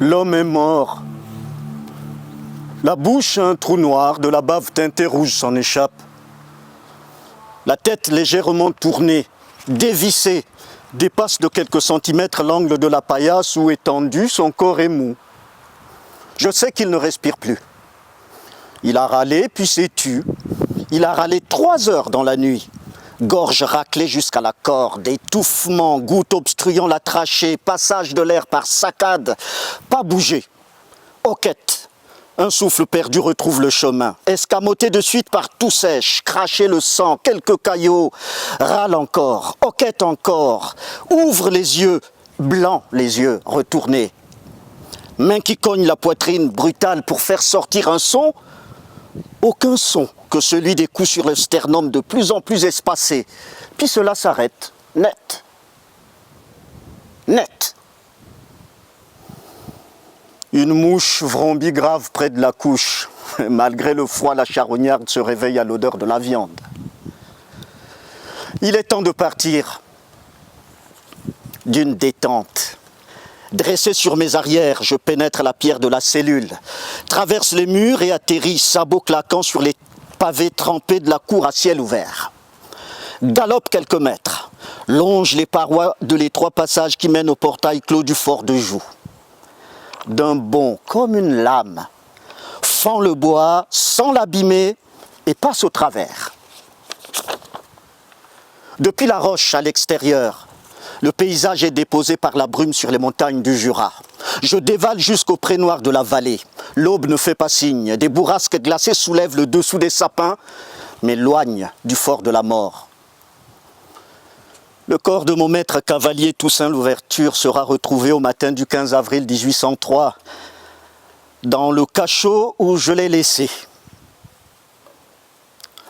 L'homme est mort. La bouche a un trou noir, de la bave teintée rouge s'en échappe. La tête légèrement tournée, dévissée, dépasse de quelques centimètres l'angle de la paillasse où étendu, son corps est mou. Je sais qu'il ne respire plus. Il a râlé, puis s'est tu. Il a râlé 3 heures dans la nuit. Gorge raclée jusqu'à la corde, étouffement, goutte obstruant la trachée, passage de l'air par saccades, pas bouger. Hoquette, un souffle perdu retrouve le chemin, escamoté de suite par tout sèche, cracher le sang, quelques caillots, râle encore, hoquette encore, ouvre les yeux, blanc les yeux, retournés. Main qui cogne la poitrine, brutale pour faire sortir un son, aucun son que celui des coups sur le sternum de plus en plus espacés. Puis cela s'arrête, net. Net. Une mouche vrombit grave près de la couche. Malgré le froid, la charognarde se réveille à l'odeur de la viande. Il est temps de partir. D'une détente. Dressé sur mes arrières, je pénètre la pierre de la cellule, traverse les murs et atterris, sabots claquant sur les pavés trempés de la cour à ciel ouvert. Galope quelques mètres, longe les parois de l'étroit passage qui mène au portail clos du fort de Joux. D'un bond, comme une lame, fend le bois sans l'abîmer et passe au travers. Depuis la roche à l'extérieur, le paysage est déposé par la brume sur les montagnes du Jura. Je dévale jusqu'au pré noir de la vallée. L'aube ne fait pas signe. Des bourrasques glacées soulèvent le dessous des sapins, m'éloignent du fort de la mort. Le corps de mon maître cavalier Toussaint Louverture sera retrouvé au matin du 15 avril 1803, dans le cachot où je l'ai laissé.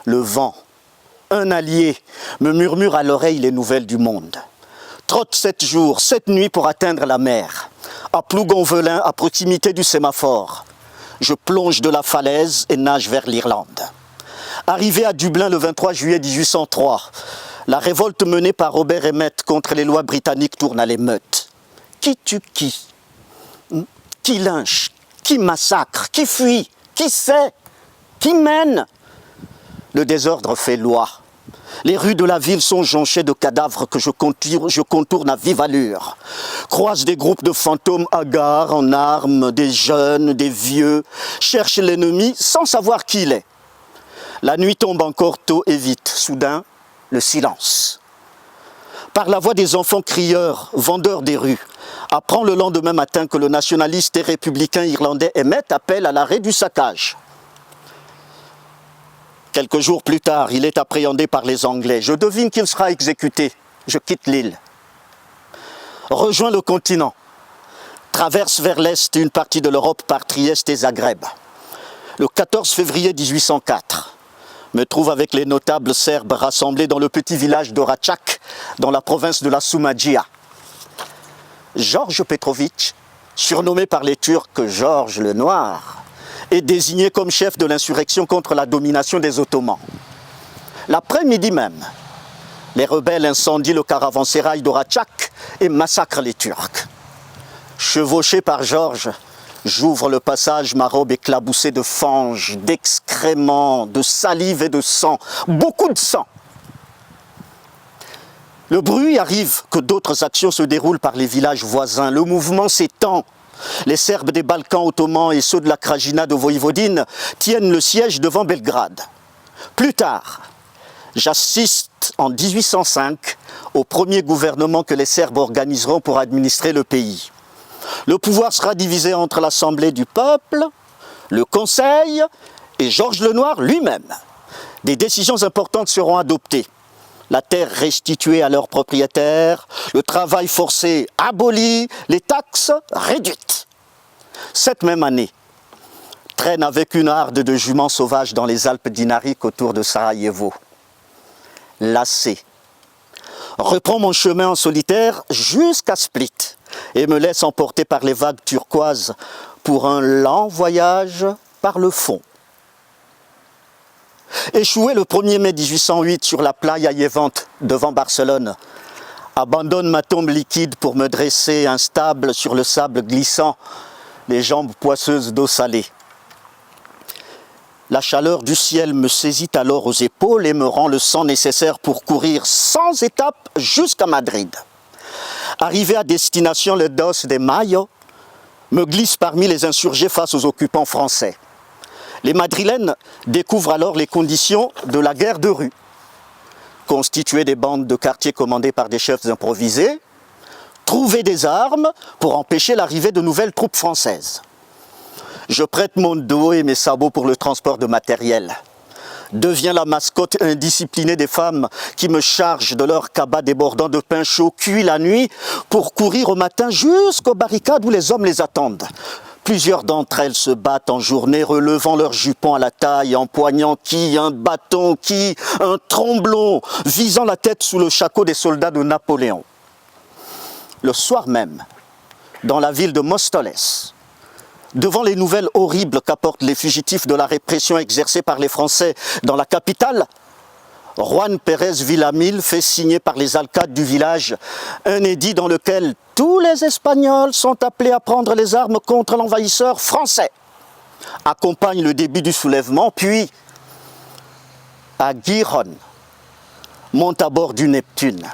Le vent, un allié, me murmure à l'oreille les nouvelles du monde. Trotte 7 jours, 7 nuits pour atteindre la mer. À Plougonvelin, à proximité du sémaphore. Je plonge de la falaise et nage vers l'Irlande. Arrivé à Dublin le 23 juillet 1803, la révolte menée par Robert Emmet contre les lois britanniques tourne à l'émeute. Qui tue qui? Qui lynche? Qui massacre? Qui fuit? Qui sait? Qui mène? Le désordre fait loi. Les rues de la ville sont jonchées de cadavres que je contourne à vive allure. Croise des groupes de fantômes hagards en armes, des jeunes, des vieux, cherchent l'ennemi sans savoir qui il est. La nuit tombe encore tôt et vite. Soudain, le silence. Par la voix des enfants crieurs, vendeurs des rues, apprend le lendemain matin que le nationaliste et républicain irlandais Emmet appelle à l'arrêt du saccage. Quelques jours plus tard, il est appréhendé par les Anglais. Je devine qu'il sera exécuté. Je quitte l'île. Rejoins le continent. Traverse vers l'est une partie de l'Europe par Trieste et Zagreb. Le 14 février 1804, me trouve avec les notables serbes rassemblés dans le petit village d'Oračak, dans la province de la Šumadija. Georges Petrović, surnommé par les Turcs Georges le Noir, est désigné comme chef de l'insurrection contre la domination des Ottomans. L'après-midi même, les rebelles incendient le caravansérail d'Oraçak et massacrent les Turcs. Chevauché par Georges, j'ouvre le passage, ma robe éclaboussée de fange, d'excréments, de salive et de sang, beaucoup de sang. Le bruit arrive que d'autres actions se déroulent par les villages voisins. Le mouvement s'étend. Les Serbes des Balkans ottomans et ceux de la Krajina de Voïvodine tiennent le siège devant Belgrade. Plus tard, j'assiste en 1805 au premier gouvernement que les Serbes organiseront pour administrer le pays. Le pouvoir sera divisé entre l'Assemblée du peuple, le Conseil et Georges le Noir lui-même. Des décisions importantes seront adoptées. La terre restituée à leurs propriétaires, le travail forcé aboli, les taxes réduites. Cette même année, traîne avec une harde de juments sauvages dans les Alpes dinariques autour de Sarajevo. Lassé, reprends mon chemin en solitaire jusqu'à Split et me laisse emporter par les vagues turquoises pour un lent voyage par le fond. Échoué le 1er mai 1808 sur la playa Llévante devant Barcelone, abandonne ma tombe liquide pour me dresser instable sur le sable glissant, les jambes poisseuses d'eau salée. La chaleur du ciel me saisit alors aux épaules et me rend le sang nécessaire pour courir sans étape jusqu'à Madrid. Arrivé à destination, le Dos de Mayo me glisse parmi les insurgés face aux occupants français. Les Madrilènes découvrent alors les conditions de la guerre de rue, constituer des bandes de quartier commandées par des chefs improvisés, trouver des armes pour empêcher l'arrivée de nouvelles troupes françaises. Je prête mon dos et mes sabots pour le transport de matériel. Deviens la mascotte indisciplinée des femmes qui me chargent de leur cabas débordant de pain chaud cuit la nuit pour courir au matin jusqu'aux barricades où les hommes les attendent. Plusieurs d'entre elles se battent en journée, relevant leurs jupons à la taille, empoignant qui un bâton, qui un tromblon, visant la tête sous le shako des soldats de Napoléon. Le soir même, dans la ville de Móstoles, devant les nouvelles horribles qu'apportent les fugitifs de la répression exercée par les Français dans la capitale, Juan Pérez Villamil fait signer par les alcades du village un édit dans lequel tous les Espagnols sont appelés à prendre les armes contre l'envahisseur français. Accompagne le début du soulèvement, puis à Gijón, monte à bord du Neptune.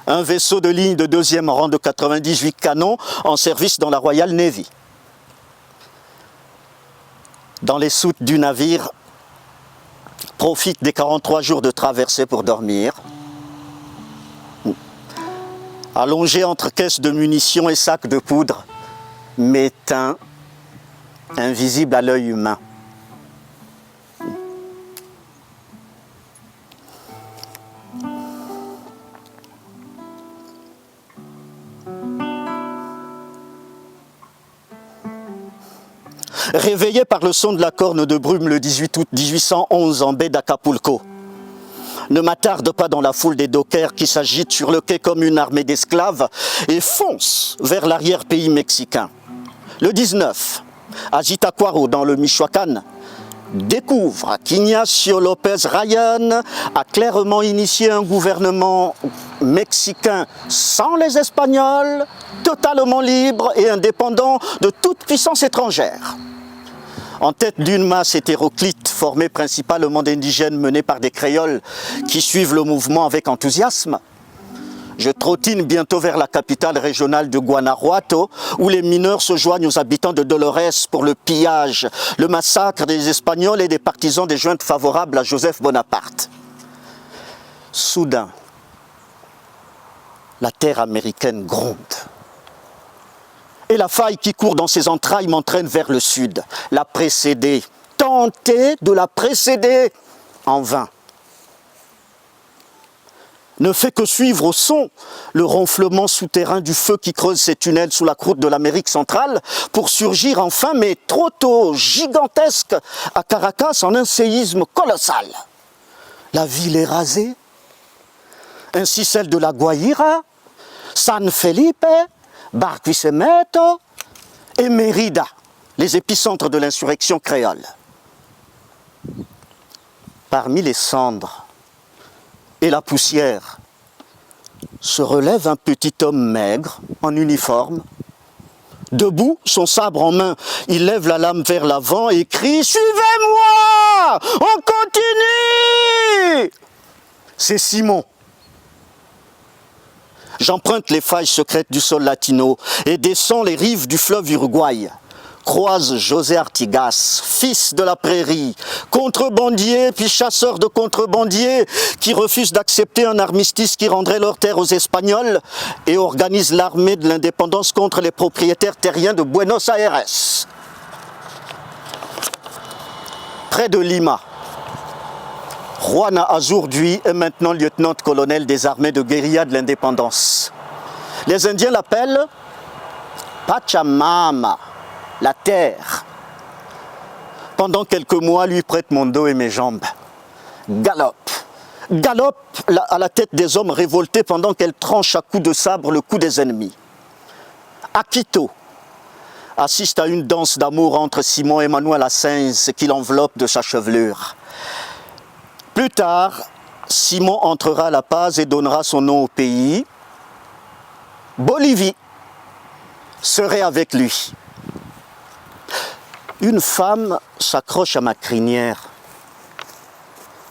Un vaisseau de ligne de deuxième rang de 98 canons en service dans la Royal Navy. Dans les soutes du navire, profite des 43 jours de traversée pour dormir. Allongé entre caisses de munitions et sacs de poudre, m'éteint, invisible à l'œil humain. Réveillé par le son de la corne de brume le 18 août 1811 en baie d'Acapulco, ne m'attarde pas dans la foule des dockers qui s'agitent sur le quai comme une armée d'esclaves et fonce vers l'arrière-pays mexicain. Le 19, à Zitácuaro, dans le Michoacán, découvre qu'Ignacio López Rayón a clairement initié un gouvernement mexicain sans les Espagnols, totalement libre et indépendant de toute puissance étrangère. En tête d'une masse hétéroclite formée principalement d'indigènes menés par des créoles qui suivent le mouvement avec enthousiasme, je trottine bientôt vers la capitale régionale de Guanajuato où les mineurs se joignent aux habitants de Dolores pour le pillage, le massacre des Espagnols et des partisans des juntes favorables à Joseph Bonaparte. Soudain, la terre américaine gronde. Et la faille qui court dans ses entrailles m'entraîne vers le sud. La précéder, tenter de la précéder, en vain. Ne fait que suivre au son le ronflement souterrain du feu qui creuse ses tunnels sous la croûte de l'Amérique centrale pour surgir enfin, mais trop tôt, gigantesque, à Caracas en un séisme colossal. La ville est rasée, ainsi celle de la Guaira, San Felipe, Barquisimeto et Mérida, les épicentres de l'insurrection créole. Parmi les cendres et la poussière se relève un petit homme maigre, en uniforme. Debout, son sabre en main, il lève la lame vers l'avant et crie « Suivez-moi! On continue !» C'est Simon. J'emprunte les failles secrètes du sol latino et descends les rives du fleuve Uruguay. Croise José Artigas, fils de la prairie, contrebandier puis chasseur de contrebandiers qui refuse d'accepter un armistice qui rendrait leurs terres aux Espagnols et organise l'armée de l'indépendance contre les propriétaires terriens de Buenos Aires. Près de Lima, Juana Azurduy est maintenant lieutenant-colonel des armées de guérilla de l'indépendance. Les Indiens l'appellent Pachamama, la terre. Pendant quelques mois, lui prête mon dos et mes jambes. Galope à la tête des hommes révoltés pendant qu'elle tranche à coups de sabre le cou des ennemis. Akito assiste à une danse d'amour entre Simon et Manuel Assange qui l'enveloppe de sa chevelure. Plus tard, Simon entrera à La Paz et donnera son nom au pays. Bolivie serait avec lui. Une femme s'accroche à ma crinière.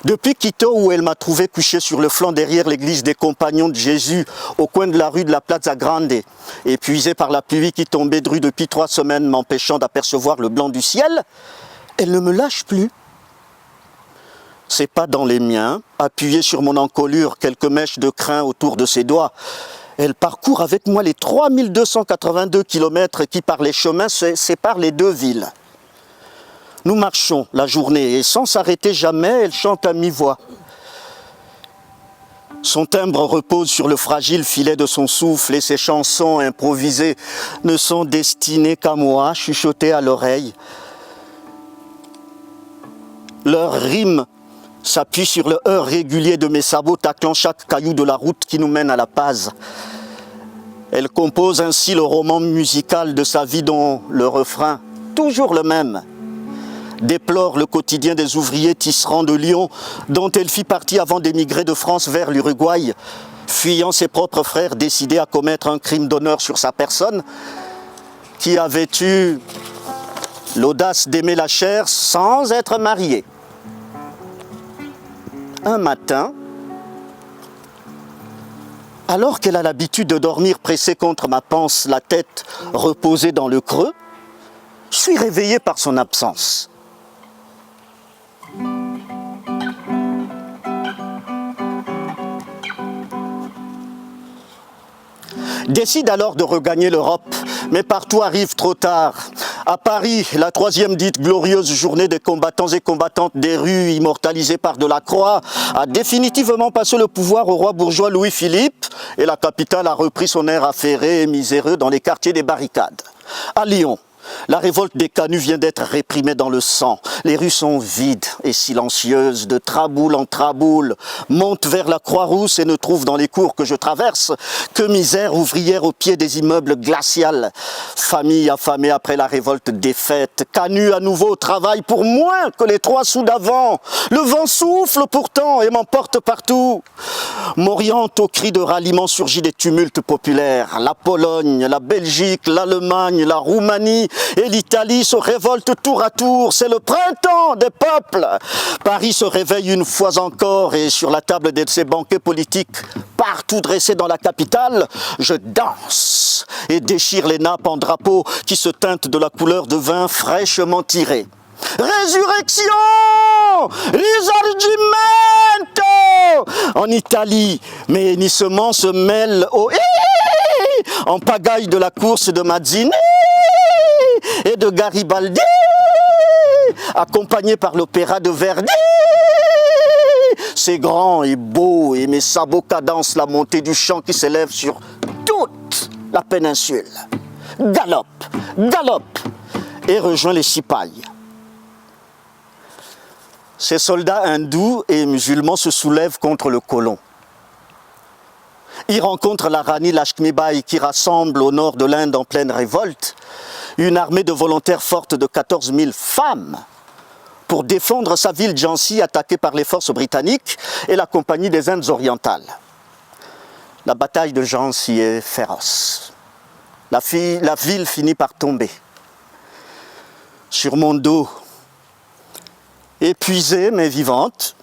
Depuis Quito, où elle m'a trouvé couché sur le flanc derrière l'église des Compagnons de Jésus, au coin de la rue de la Plaza Grande, épuisée par la pluie qui tombait de rue depuis 3 semaines, m'empêchant d'apercevoir le blanc du ciel, elle ne me lâche plus. Ses pas dans les miens, appuyés sur mon encolure, quelques mèches de crin autour de ses doigts, elle parcourt avec moi les 3282 kilomètres qui, par les chemins, séparent les 2 villes. Nous marchons la journée et sans s'arrêter jamais, elle chante à mi-voix. Son timbre repose sur le fragile filet de son souffle et ses chansons improvisées ne sont destinées qu'à moi, chuchotées à l'oreille. Leurs rimes s'appuient sur le heurt régulier de mes sabots taclant chaque caillou de la route qui nous mène à La Paz. Elle compose ainsi le roman musical de sa vie dont le refrain, toujours le même, déplore le quotidien des ouvriers tisserands de Lyon dont elle fit partie avant d'émigrer de France vers l'Uruguay, fuyant ses propres frères décidés à commettre un crime d'honneur sur sa personne, qui avait eu l'audace d'aimer la chair sans être marié. Un matin, alors qu'elle a l'habitude de dormir pressée contre ma panse, la tête reposée dans le creux, je suis réveillé par son absence. Décide alors de regagner l'Europe, mais partout arrive trop tard. À Paris, la 3e dite glorieuse journée des combattants et combattantes des rues, immortalisée par Delacroix, a définitivement passé le pouvoir au roi bourgeois Louis-Philippe et la capitale a repris son air affairé et miséreux dans les quartiers des barricades. À Lyon, la révolte des canuts vient d'être réprimée dans le sang. Les rues sont vides et silencieuses, de traboule en traboule, montent vers la Croix-Rousse et ne trouvent dans les cours que je traverse que misère ouvrière au pied des immeubles glaciales. Famille affamée après la révolte défaite, canuts à nouveau au travail pour moins que les 3 sous d'avant. Le vent souffle pourtant et m'emporte partout. M'oriente au cri de ralliement surgit des tumultes populaires. La Pologne, la Belgique, l'Allemagne, la Roumanie et l'Italie se révoltent tour à tour. C'est le printemps des peuples. Paris se réveille une fois encore et sur la table de ses banquets politiques, partout dressés dans la capitale, je danse et déchire les nappes en drapeaux qui se teintent de la couleur de vin fraîchement tiré. Résurrection! Risorgimento! En Italie, mes hennissements se mêlent au en pagaille de la course de Mazzini et de Garibaldi, accompagné par l'opéra de Verdi. C'est grand et beau et mes sabots cadencent la montée du chant qui s'élève sur toute la péninsule. Galope, galope et rejoint les cipayes. Ces soldats hindous et musulmans se soulèvent contre le colon. y rencontre la Rani Lakshmibai qui rassemble au nord de l'Inde en pleine révolte une armée de volontaires forte de 14 000 femmes pour défendre sa ville Jhansi attaquée par les forces britanniques et la Compagnie des Indes orientales. La bataille de Jhansi est féroce. La ville finit par tomber. Sur mon dos, épuisée mais vivante,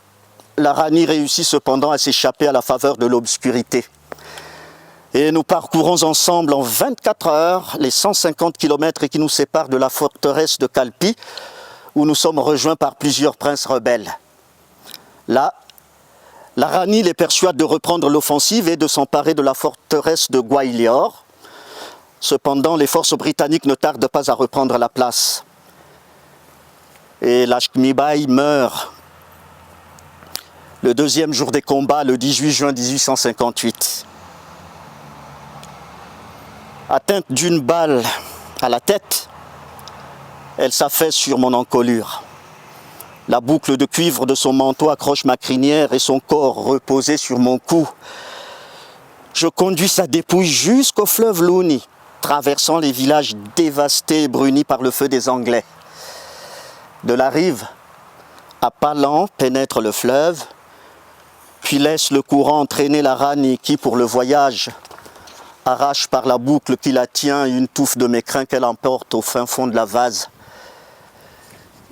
la Rani réussit cependant à s'échapper à la faveur de l'obscurité. Et nous parcourons ensemble en 24 heures les 150 km qui nous séparent de la forteresse de Kalpi, où nous sommes rejoints par plusieurs princes rebelles. Là, la Rani les persuade de reprendre l'offensive et de s'emparer de la forteresse de Gwalior. Cependant, les forces britanniques ne tardent pas à reprendre la place. Et Lakshmibai meurt le deuxième jour des combats, le 18 juin 1858. Atteinte d'une balle à la tête, elle s'affaisse sur mon encolure. La boucle de cuivre de son manteau accroche ma crinière et son corps reposé sur mon cou. Je conduis sa dépouille jusqu'au fleuve Luni, traversant les villages dévastés et brunis par le feu des Anglais. De la rive, à pas lents, pénètre le fleuve, puis laisse le courant entraîner la Rani qui, pour le voyage, arrache par la boucle qui la tient une touffe de mécrins qu'elle emporte au fin fond de la vase.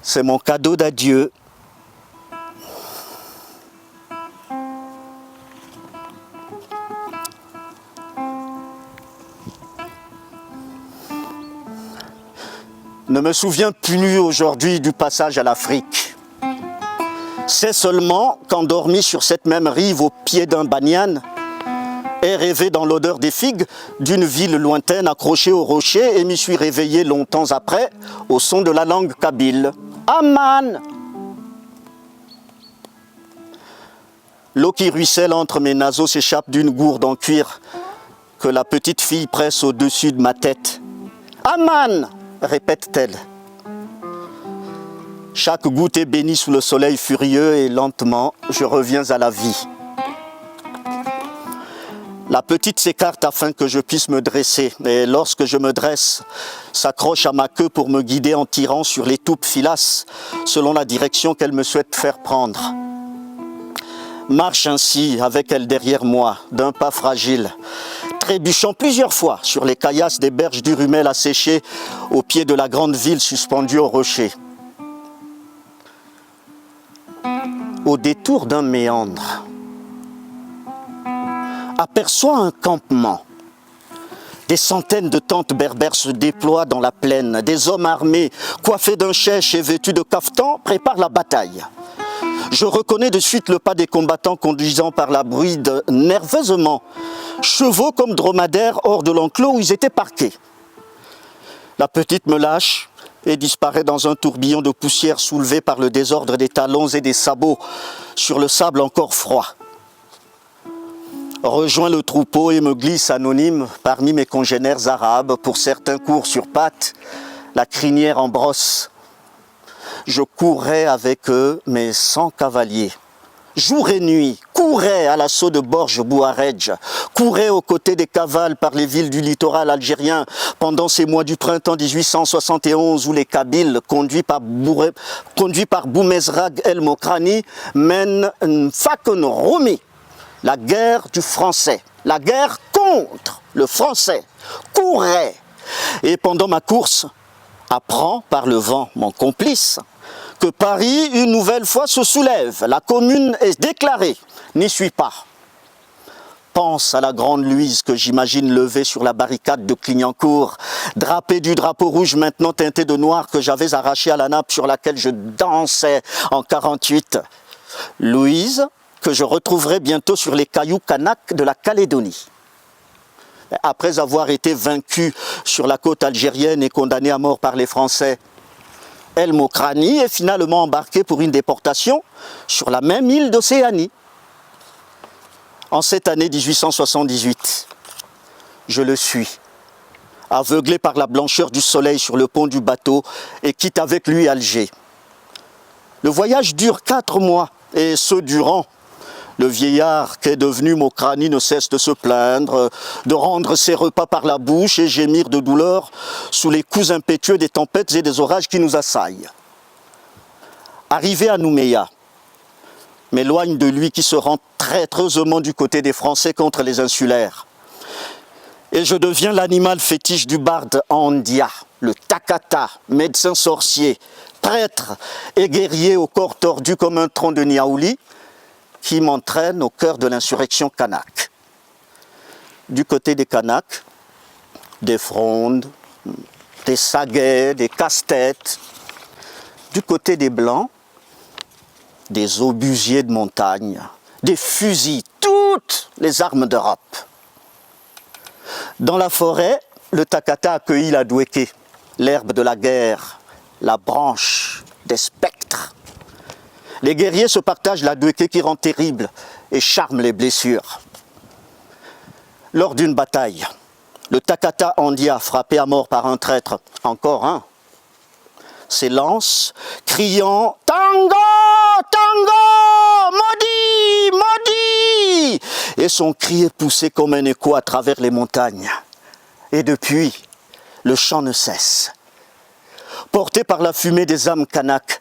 C'est mon cadeau d'adieu. Ne me souviens plus aujourd'hui du passage à l'Afrique. C'est seulement qu'endormi sur cette même rive au pied d'un banyan, et rêvé dans l'odeur des figues d'une ville lointaine accrochée au rocher et m'y suis réveillé longtemps après au son de la langue kabyle. Aman! L'eau qui ruisselle entre mes naseaux s'échappe d'une gourde en cuir que la petite fille presse au-dessus de ma tête. Aman! Répète-t-elle. Chaque goutte est bénie sous le soleil furieux et lentement, je reviens à la vie. La petite s'écarte afin que je puisse me dresser et lorsque je me dresse, s'accroche à ma queue pour me guider en tirant sur l'étoupe filasse selon la direction qu'elle me souhaite faire prendre. Marche ainsi avec elle derrière moi, d'un pas fragile, trébuchant plusieurs fois sur les caillasses des berges du Rumel asséchées au pied de la grande ville suspendue au rocher. Au détour d'un méandre, aperçoit un campement. Des centaines de tentes berbères se déploient dans la plaine. Des hommes armés, coiffés d'un chèche et vêtus de caftan, préparent la bataille. Je reconnais de suite le pas des combattants conduisant par la bride nerveusement, chevaux comme dromadaires hors de l'enclos où ils étaient parqués. La petite me lâche et disparaît dans un tourbillon de poussière soulevé par le désordre des talons et des sabots sur le sable encore froid. Rejoins le troupeau et me glisse anonyme parmi mes congénères arabes, pour certains courent sur pattes, la crinière en brosse. Je courais avec eux, mais sans cavalier. Jour et nuit, courais à l'assaut de Borj Bouaredj, courais aux côtés des cavales par les villes du littoral algérien pendant ces mois du printemps 1871 où les Kabyles, conduits par Boumezrag El Mokrani, mènent Fakon Roumi. La guerre du français, la guerre contre le français, courait. Et pendant ma course, apprend par le vent, mon complice, que Paris, une nouvelle fois, se soulève. La commune est déclarée, n'y suis pas. Pense à la grande Louise que j'imagine levée sur la barricade de Clignancourt, drapée du drapeau rouge maintenant teinté de noir que j'avais arraché à la nappe sur laquelle je dansais en 48. Louise, que je retrouverai bientôt sur les cailloux Kanak de la Calédonie. Après avoir été vaincu sur la côte algérienne et condamné à mort par les Français, El Mokrani est finalement embarqué pour une déportation sur la même île d'Océanie. En cette année 1878, je le suis, aveuglé par la blancheur du soleil sur le pont du bateau et quitte avec lui Alger. Le voyage dure 4 mois et ce durant, Le vieillard qu'est devenu Mokrani ne cesse de se plaindre, de rendre ses repas par la bouche et gémir de douleur sous les coups impétueux des tempêtes et des orages qui nous assaillent. Arrivé à Nouméa, m'éloigne de lui qui se rend traîtreusement du côté des Français contre les insulaires. Et je deviens l'animal fétiche du barde Andia, le Takata, médecin sorcier, prêtre et guerrier au corps tordu comme un tronc de Niaouli, qui m'entraîne au cœur de l'insurrection kanak. Du côté des Kanaks, des frondes, des saguets, des casse-têtes. Du côté des Blancs, des obusiers de montagne, des fusils, toutes les armes d'Europe. Dans la forêt, le Takata accueillit la Douéké, l'herbe de la guerre, la branche des spectres. Les guerriers se partagent la Douéké qui rend terrible et charme les blessures. Lors d'une bataille, le Takata Andia, frappé à mort par un traître, encore un, s'élance, criant « Tango! Tango! Maudit! Maudit !» Et son cri est poussé comme un écho à travers les montagnes. Et depuis, le chant ne cesse. Porté par la fumée des âmes kanak,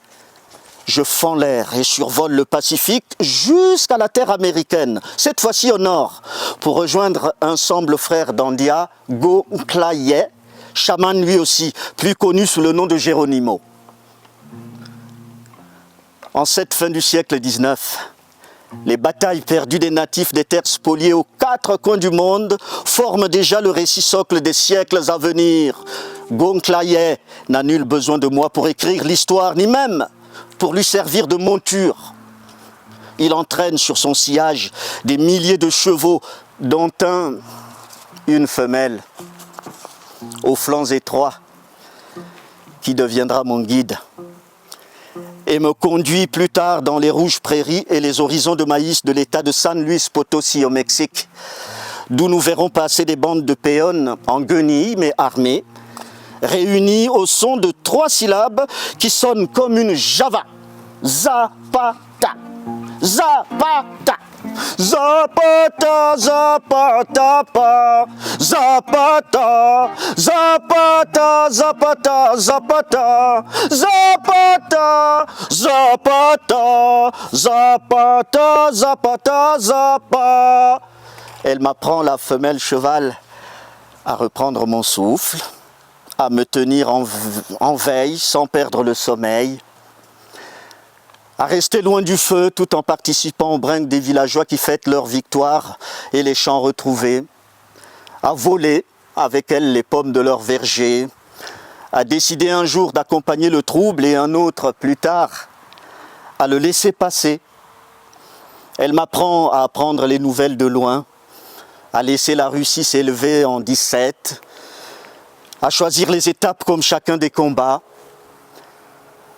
je fends l'air et survole le Pacifique jusqu'à la terre américaine, cette fois-ci au nord, pour rejoindre un semble frère d'Andia, Go Klaye, chaman lui aussi, plus connu sous le nom de Geronimo. En cette fin du siècle XIX, les batailles perdues des natifs des terres spoliées aux quatre coins du monde forment déjà le récit socle des siècles à venir. Gonklaye n'a nul besoin de moi pour écrire l'histoire, ni même pour lui servir de monture. Il entraîne sur son sillage des milliers de chevaux, dont une femelle, aux flancs étroits, qui deviendra mon guide, et me conduit plus tard dans les rouges prairies et les horizons de maïs de l'état de San Luis Potosí au Mexique, d'où nous verrons passer des bandes de péons en guenilles mais armées, réunies au son de 3 syllabes qui sonnent comme une java. Zapata, Zapata, Zapata, Zapata, pa. Zapata, Zapata, Zapata, Zapata, Zapata, Zapata, Zapata, Zapata, Zapata. Elle m'apprend, la femelle cheval, à reprendre mon souffle, à me tenir en veille sans perdre le sommeil, à rester loin du feu tout en participant aux brinques des villageois qui fêtent leur victoire et les champs retrouvés, à voler avec elles les pommes de leur verger, à décider un jour d'accompagner le trouble et un autre plus tard à le laisser passer. Elle m'apprend à apprendre les nouvelles de loin, à laisser la Russie s'élever en 17, à choisir les étapes comme chacun des combats.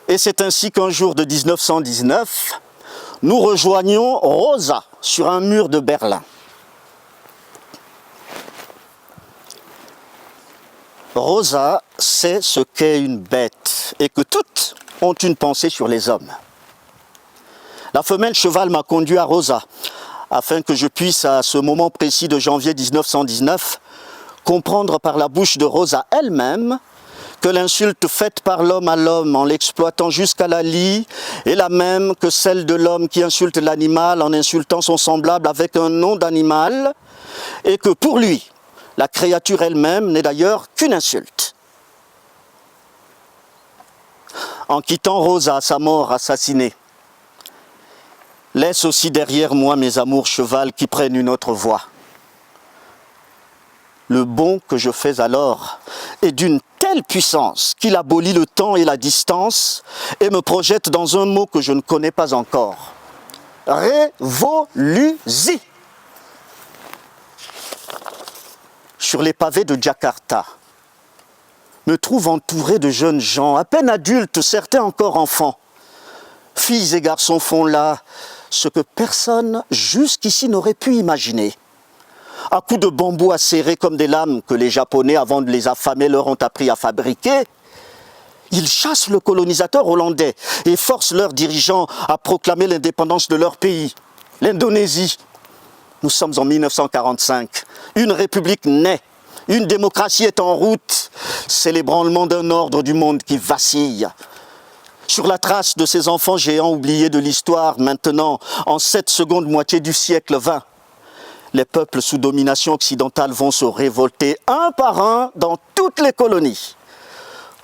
Et c'est ainsi qu'un jour de 1919, nous rejoignons Rosa sur un mur de Berlin. Rosa sait ce qu'est une bête et que toutes ont une pensée sur les hommes. La femelle cheval m'a conduit à Rosa afin que je puisse, à ce moment précis de janvier 1919, comprendre par la bouche de Rosa elle-même que l'insulte faite par l'homme à l'homme en l'exploitant jusqu'à la lie est la même que celle de l'homme qui insulte l'animal en insultant son semblable avec un nom d'animal, et que pour lui, la créature elle-même n'est d'ailleurs qu'une insulte. En quittant Rosa à sa mort assassinée, laisse aussi derrière moi mes amours cheval qui prennent une autre voie. Le bond que je fais alors est d'une telle puissance qu'il abolit le temps et la distance et me projette dans un mot que je ne connais pas encore. Révolusi. Sur les pavés de Jakarta, me trouve entouré de jeunes gens, à peine adultes, certains encore enfants. Filles et garçons font là ce que personne jusqu'ici n'aurait pu imaginer. À coups de bambou acérés comme des lames que les Japonais, avant de les affamer, leur ont appris à fabriquer, ils chassent le colonisateur hollandais et forcent leurs dirigeants à proclamer l'indépendance de leur pays. L'Indonésie, nous sommes en 1945, une république naît, une démocratie est en route, c'est l'ébranlement d'un ordre du monde qui vacille. Sur la trace de ces enfants géants oubliés de l'histoire, maintenant, en cette seconde moitié du siècle XX, les peuples sous domination occidentale vont se révolter un par un dans toutes les colonies.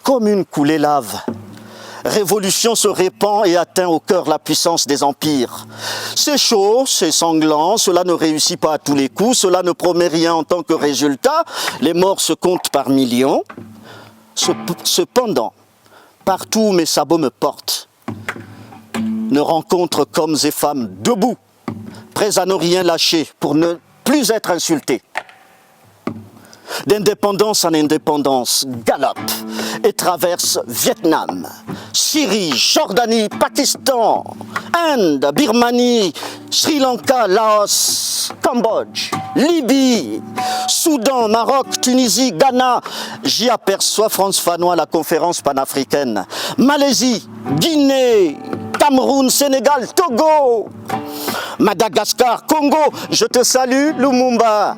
Comme une coulée lave, révolution se répand et atteint au cœur la puissance des empires. C'est chaud, c'est sanglant, cela ne réussit pas à tous les coups, cela ne promet rien en tant que résultat, les morts se comptent par millions. Cependant, partout où mes sabots me portent, ne rencontre qu'hommes et femmes debout, prêts à ne rien lâcher pour ne plus être insultés. D'indépendance en indépendance, galope et traverse Vietnam, Syrie, Jordanie, Pakistan, Inde, Birmanie, Sri Lanka, Laos, Cambodge, Libye, Soudan, Maroc, Tunisie, Ghana. J'y aperçois France Fanon à la conférence panafricaine. Malaisie, Guinée, Cameroun, Sénégal, Togo, Madagascar, Congo, je te salue, Lumumba.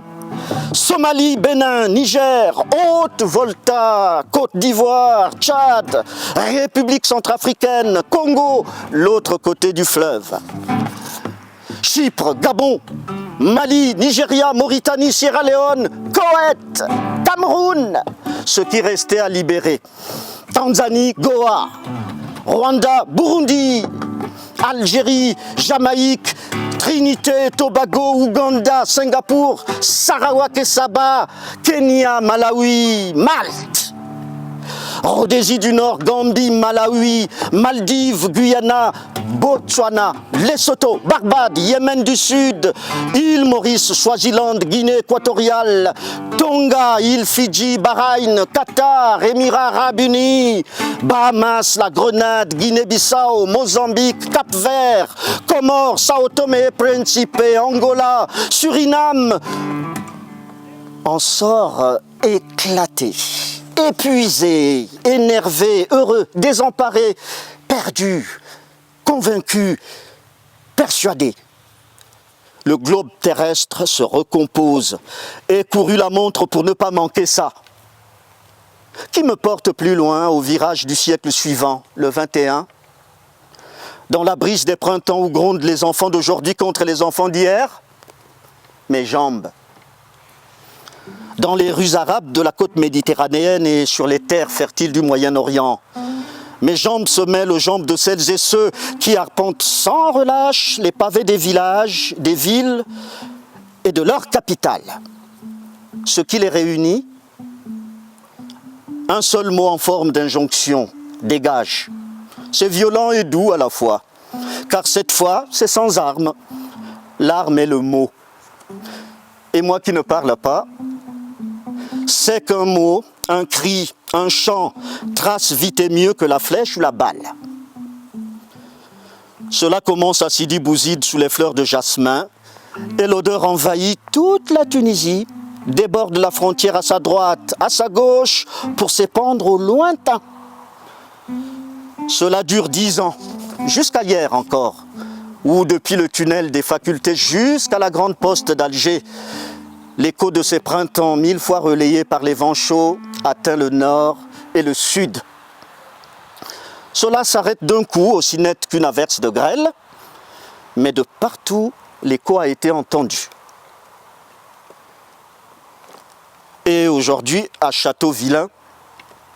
Somalie, Bénin, Niger, Haute-Volta, Côte d'Ivoire, Tchad, République centrafricaine, Congo, l'autre côté du fleuve. Chypre, Gabon, Mali, Nigeria, Mauritanie, Sierra Leone, Koweït, Cameroun, ce qui restait à libérer. Tanzanie, Goa, Rwanda, Burundi, Algérie, Jamaïque, Trinité, Tobago, Ouganda, Singapour, Sarawak et Sabah, Kenya, Malawi, Malte. Rhodésie du Nord, Gambie, Malawi, Maldives, Guyana, Botswana, Lesotho, Barbade, Yémen du Sud, île Maurice, Swaziland, Guinée équatoriale, Tonga, île Fidji, Bahreïn, Qatar, Émirats arabes unis, Bahamas, la Grenade, Guinée-Bissau, Mozambique, Cap-Vert, Comores, Sao Tomé et Principe, Angola, Suriname. En sort éclaté, épuisé, énervé, heureux, désemparé, perdu, convaincu, persuadé. Le globe terrestre se recompose et courut la montre pour ne pas manquer ça. Qui me porte plus loin au virage du siècle suivant, le 21, dans la brise des printemps où grondent les enfants d'aujourd'hui contre les enfants d'hier? Mes jambes. Dans les rues arabes de la côte méditerranéenne et sur les terres fertiles du Moyen-Orient, mes jambes se mêlent aux jambes de celles et ceux qui arpentent sans relâche les pavés des villages, des villes et de leurs capitales. Ce qui les réunit, un seul mot en forme d'injonction, dégage. C'est violent et doux à la fois, car cette fois, c'est sans armes. L'arme est le mot. Et moi qui ne parle pas, c'est qu'un mot, un cri, un chant trace vite et mieux que la flèche ou la balle. Cela commence à Sidi Bouzid sous les fleurs de jasmin et l'odeur envahit toute la Tunisie, déborde la frontière à sa droite, à sa gauche pour s'épandre au lointain. Cela dure 10 ans, jusqu'à hier encore, où depuis le tunnel des facultés jusqu'à la grande poste d'Alger, l'écho de ces printemps, 1000 fois relayé par les vents chauds, atteint le nord et le sud. Cela s'arrête d'un coup, aussi net qu'une averse de grêle, mais de partout, l'écho a été entendu. Et aujourd'hui, à Château-Vilain,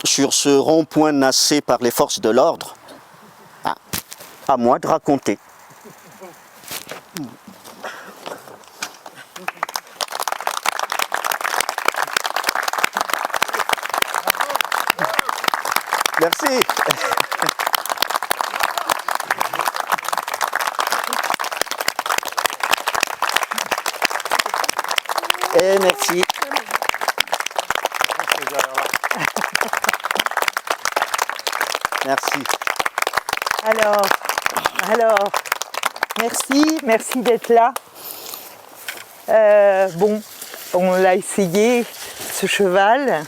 sur ce rond-point nassé par les forces de l'ordre, à moi de raconter. Merci. Et merci. Merci. Alors, merci d'être là. Bon, on l'a essayé, ce cheval,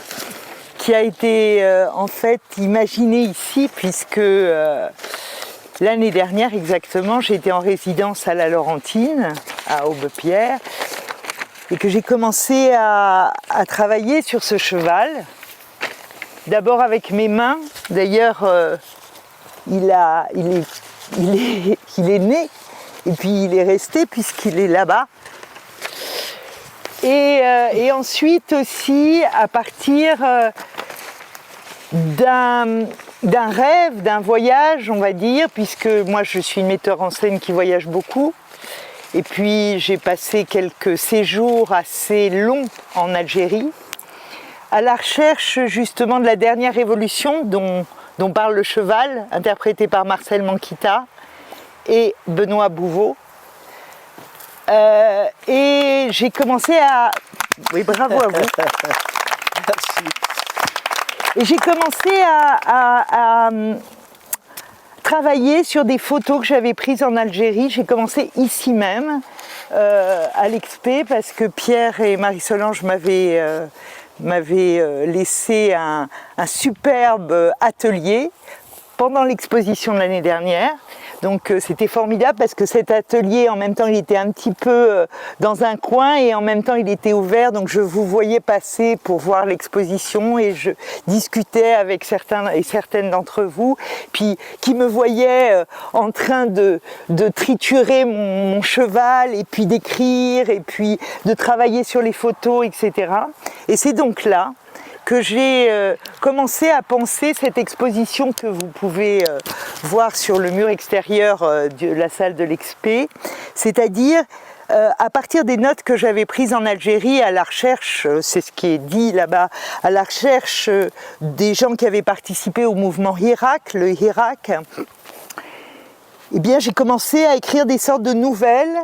qui a été en fait imaginé ici, puisque l'année dernière exactement, j'étais en résidence à la Laurentine, à Aubepierre, et que j'ai commencé à travailler sur ce cheval. D'abord avec mes mains, d'ailleurs il est né, et puis il est resté puisqu'il est là-bas. Et ensuite aussi à partir d'un rêve, d'un voyage, on va dire, puisque moi je suis une metteur en scène qui voyage beaucoup. Et puis j'ai passé quelques séjours assez longs en Algérie, à la recherche justement de la dernière révolution dont parle le cheval, interprété par Marcel Manquita et Benoît Bouveau. Et j'ai commencé à... Oui, bravo à vous. Merci. Et j'ai commencé à travailler sur des photos que j'avais prises en Algérie. J'ai commencé ici même, à l'Expé, parce que Pierre et Marie-Solange m'avaient laissé un superbe atelier pendant l'exposition de l'année dernière. Donc c'était formidable parce que cet atelier, en même temps, il était un petit peu dans un coin et en même temps, il était ouvert. Donc je vous voyais passer pour voir l'exposition et je discutais avec certains et certaines d'entre vous, puis qui me voyaient en train de triturer mon cheval et puis d'écrire et puis de travailler sur les photos, etc. Et c'est donc là que j'ai commencé à penser cette exposition que vous pouvez voir sur le mur extérieur de la salle de l'Expé, c'est-à-dire à partir des notes que j'avais prises en Algérie à la recherche, c'est ce qui est dit là-bas, à la recherche des gens qui avaient participé au mouvement Hirak, le Hirak, eh bien j'ai commencé à écrire des sortes de nouvelles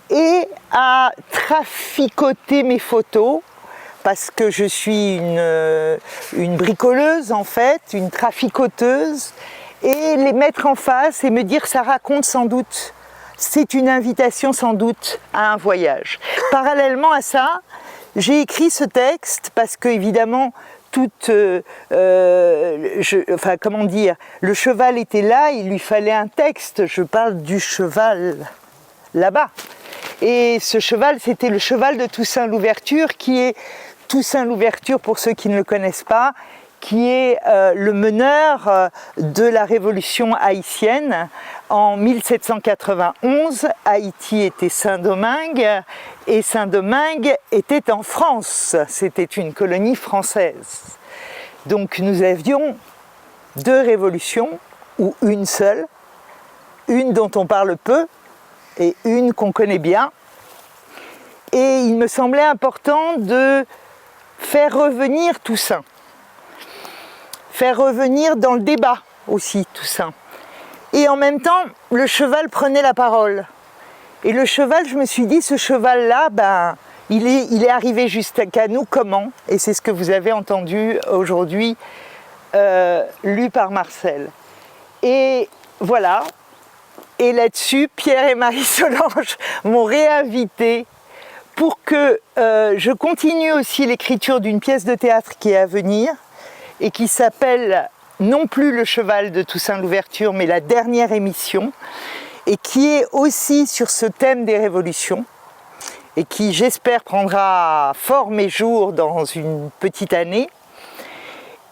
et à traficoter mes photos, parce que je suis une bricoleuse en fait, une traficoteuse, et les mettre en face et me dire ça raconte sans doute, c'est une invitation sans doute à un voyage. Parallèlement à ça, j'ai écrit ce texte parce que évidemment le cheval était là, il lui fallait un texte, je parle du cheval là-bas. Et ce cheval, c'était le cheval de Toussaint Louverture, qui est Toussaint Louverture, pour ceux qui ne le connaissent pas, qui est le meneur de la révolution haïtienne. En 1791, Haïti était Saint-Domingue et Saint-Domingue était en France. C'était une colonie française. Donc nous avions deux révolutions, ou une seule, une dont on parle peu et une qu'on connaît bien. Et il me semblait important de faire revenir Toussaint. Faire revenir dans le débat aussi Toussaint. Et en même temps, le cheval prenait la parole. Et le cheval, je me suis dit, ce cheval-là, il est arrivé jusqu'à nous comment? Et c'est ce que vous avez entendu aujourd'hui, lu par Marcel. Et voilà. Et là-dessus, Pierre et Marie-Solange m'ont réinvité pour que je continue aussi l'écriture d'une pièce de théâtre qui est à venir et qui s'appelle non plus Le Cheval de Toussaint Louverture, mais La Dernière Émission, et qui est aussi sur ce thème des révolutions et qui, j'espère, prendra forme et jour dans une petite année.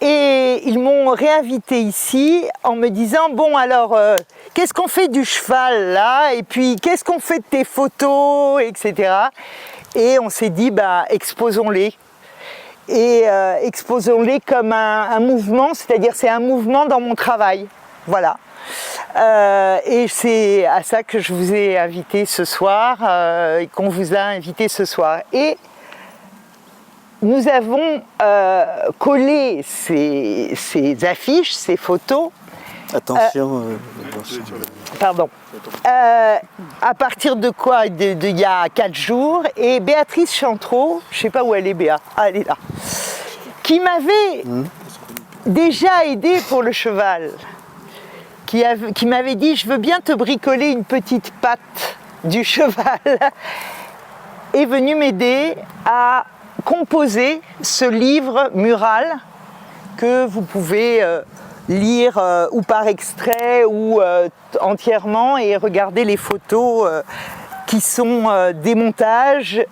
Et ils m'ont réinvité ici en me disant, bon alors, qu'est-ce qu'on fait du cheval là? Et puis, qu'est-ce qu'on fait de tes photos, etc. Et on s'est dit, exposons-les. Et exposons-les comme un mouvement, c'est-à-dire c'est un mouvement dans mon travail. Voilà. Et c'est à ça que je vous ai invité ce soir, qu'on vous a invité ce soir. Et nous avons collé ces affiches, ces photos. Attention. Pardon. À partir de quoi? Il y a 4 jours. Et Béatrice Chantreau, je ne sais pas où elle est, Béa. Ah, elle est là. Qui m'avait déjà aidé pour le cheval. Qui m'avait dit, je veux bien te bricoler une petite patte du cheval. Est venue m'aider à composer ce livre mural que vous pouvez lire ou par extrait ou entièrement et regarder les photos qui sont des montages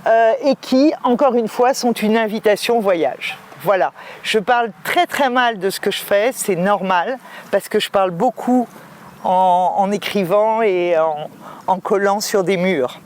et qui, encore une fois, sont une invitation au voyage. Voilà, je parle très très mal de ce que je fais, c'est normal, parce que je parle beaucoup en écrivant et en collant sur des murs.